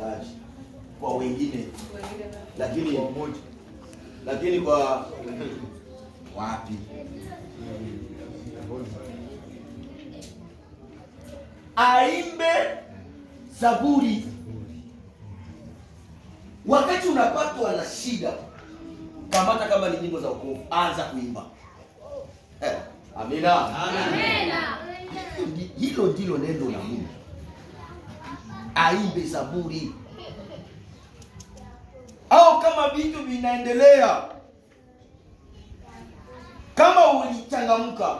wachungaji, kwa wengine, lakini kwa wapi? Aimbe zaburi. Wakati unapatwa na shida, kamata kama ni nyimbo za wokovu, anza kuimba. Amina. Amina. Hilo ndilo neno la Mungu. Aimbe zaburi. Au kama vitu vinaendelea, kama ulichangamka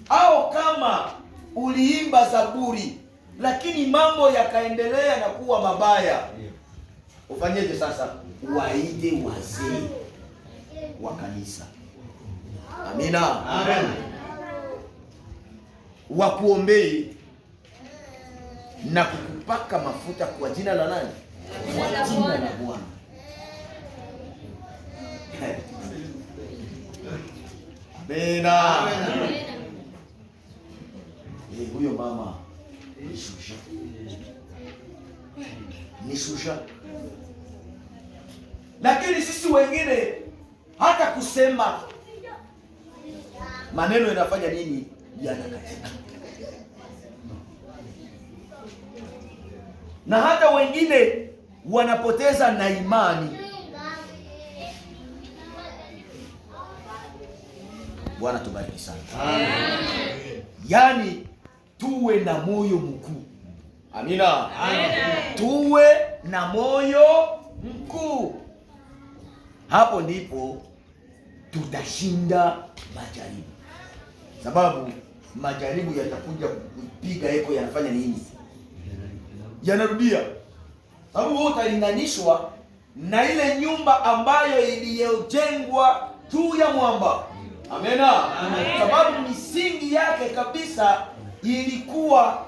au kama uliimba zaburi lakini mambo yakaendelea na kuwa mabaya, ufanyeje sasa? Waite wazee wa kanisa. Amina. Amen. Wakuombee na kukupaka mafuta kwa jina la nani? Kwa jina la Bwana. Amina. Huyo mama ni shusha. Lakini sisi wengine hata kusema maneno yanafanya nini? Yanakatika. Na hata wengine wanapoteza na imani. Bwana tubariki sana. Amen. Yaani tuwe na moyo mkuu. Amina. Amen. Tuwe na moyo mkuu. Hapo ndipo tutashinda majaribu. Sababu majaribu yatakuja kupiga eko, yanafanya nini? Yanarudia. Sababu wewe utalinganishwa na ile nyumba ambayo iliyojengwa juu ya mwamba. Amena. Amen. Sababu misingi yake kabisa ilikuwa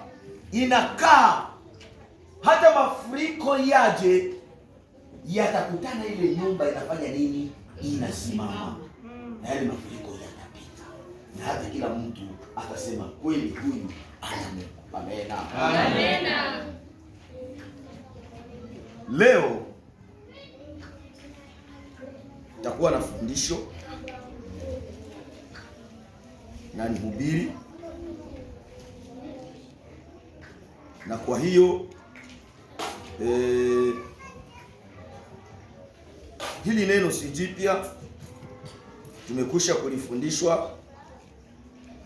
inakaa, hata mafuriko yaje yatakutana, ile nyumba inafanya nini? Inasimama. Na yale mafuriko yatapita, na hata kila mtu atasema kweli huyu ana Mungu. Amena. Amena. Leo takuwa na fundisho na nihubiri, na kwa hiyo hili neno si jipya, tumekwisha kulifundishwa,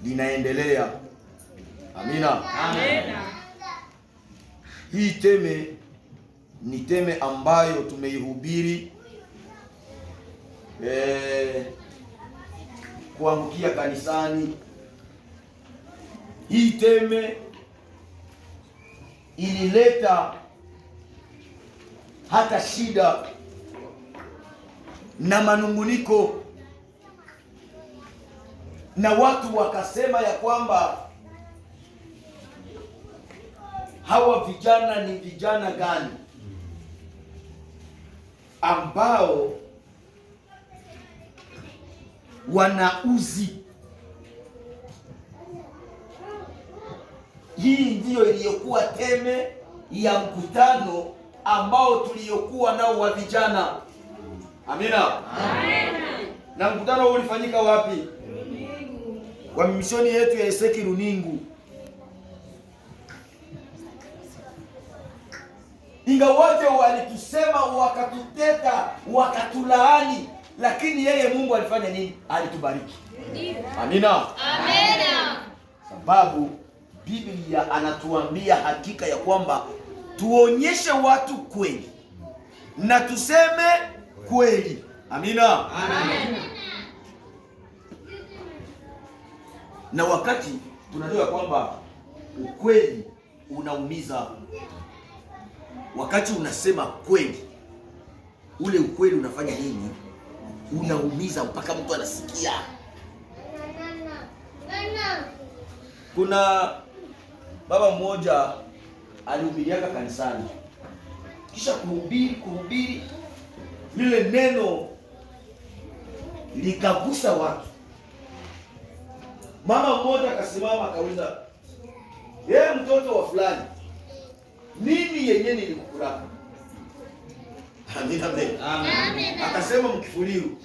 linaendelea. Amina. Amina. Hii teme ni teme ambayo tumeihubiri kuangukia kanisani. Hii teme ilileta hata shida na manunguniko, na watu wakasema ya kwamba hawa vijana ni vijana gani ambao wanauzi. Hii ndiyo iliyokuwa teme ya mkutano ambao tuliyokuwa nao wa vijana. Amina. Amina. Na mkutano huu ulifanyika wapi? Runingu. Kwa mishoni yetu ya Eseki Runingu. Ingawaje walitusema, wakatuteta, wakatulaani, lakini yeye Mungu alifanya nini? Alitubariki. Amina. Amina. Sababu Biblia anatuambia hakika ya kwamba tuonyeshe watu kweli na tuseme kweli. Amina. Amen. Na wakati tunajua kwamba ukweli unaumiza, wakati unasema kweli, ule ukweli unafanya nini? Unaumiza mpaka mtu anasikia. Kuna baba mmoja alihubiriaka kanisani, kisha kuhubiri lile neno likagusa watu. Mama mmoja akasimama akauliza, yeye mtoto wa fulani, nini hii yenyewe nilikukula. Amina, amen. Akasema mkifuliru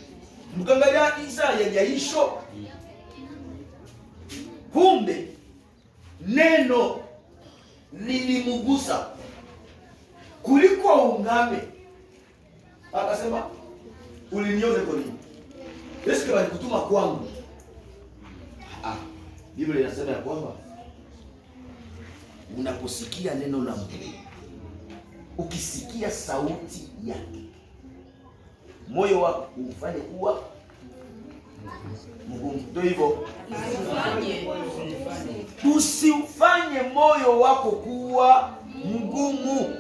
mkangalia Isa yajaisho. Kumbe neno lilimugusa kuliko ungame. Akasema ulinione kwa nini? Yesu alikutuma kwangu. Biblia inasema ya kwamba unaposikia neno la Mungu, ukisikia sauti yake, moyo wako ufanye kuwa mgumu. Ndio hivyo, usifanye moyo wako kuwa mgumu.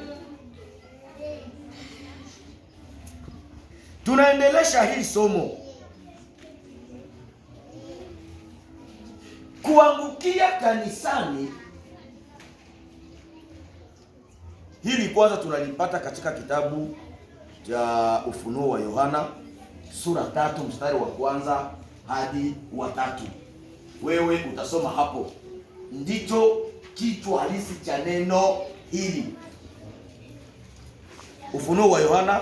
Tunaendelesha hili somo, kuangukia kanisani. Hili kwanza tunalipata katika kitabu cha Ufunuo wa Yohana sura 3 mstari wa kwanza hadi wa 3. Wewe utasoma hapo, ndicho kichwa halisi cha neno hili. Ufunuo wa Yohana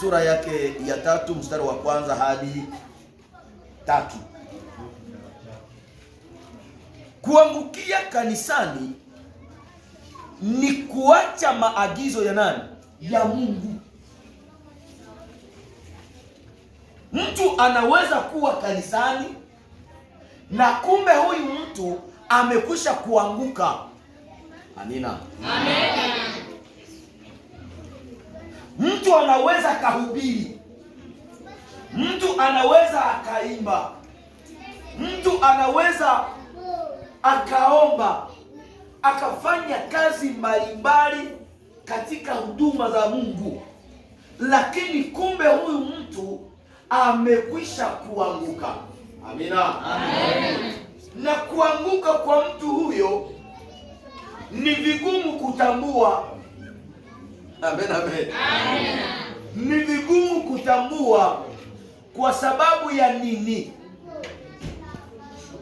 sura yake ya 3 mstari wa kwanza hadi 3. Kuangukia kanisani ni kuacha maagizo ya nani? Ya Mungu. Mtu anaweza kuwa kanisani na kumbe huyu mtu amekwisha kuanguka. Amina. Amen. Mtu anaweza kahubiri, mtu anaweza akaimba, mtu anaweza akaomba, akafanya kazi mbalimbali katika huduma za Mungu, lakini kumbe huyu mtu amekwisha kuanguka. Amina. Amen. Na kuanguka kwa mtu huyo ni vigumu kutambua. Amen, amen. Amen. Ni vigumu kutambua kwa sababu ya nini?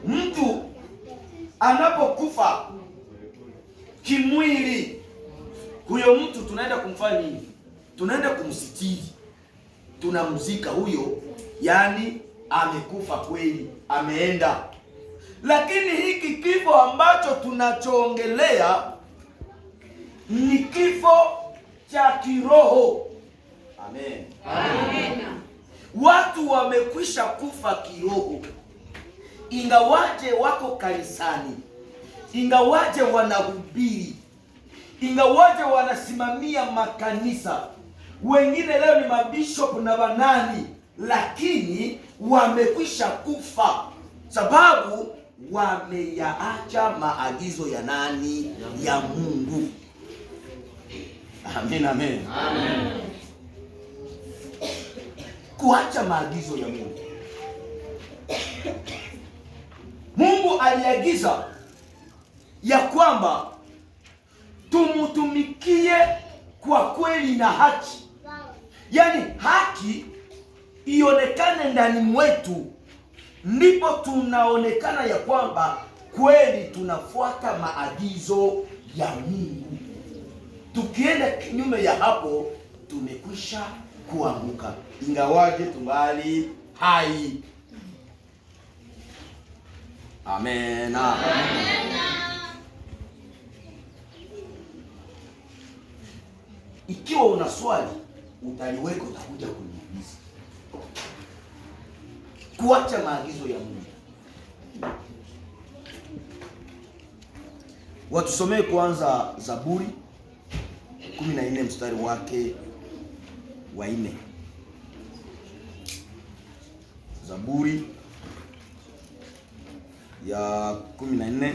Mtu anapokufa kimwili, huyo mtu tunaenda kumfanya nini? Tunaenda kumsitiri, tunamzika huyo, yani amekufa kweli, ameenda. Lakini hiki kifo ambacho tunachoongelea ni kifo cha kiroho. Amen. Amen. Watu wamekwisha kufa kiroho, ingawaje wako kanisani, ingawaje wanahubiri, ingawaje wanasimamia makanisa, wengine leo ni mabishop na banani, lakini wamekwisha kufa sababu wameyaacha maagizo ya nani? Ya Mungu. Amen, amen. Amen. Kuacha maagizo ya Mungu. Mungu aliagiza ya kwamba tumutumikie kwa kweli na haki. Yaani haki ionekane ndani mwetu, ndipo tunaonekana ya kwamba kweli tunafuata maagizo ya Mungu. Tukienda kinyume ya hapo, tumekwisha kuanguka, ingawaje tungali hai. Amen. Amen. Ikiwa una swali utaliweka, utakuja kuniuliza. Kuacha maagizo ya Mungu. Watusomee kwanza Zaburi 14 mstari wake wa 4. Zaburi ya 14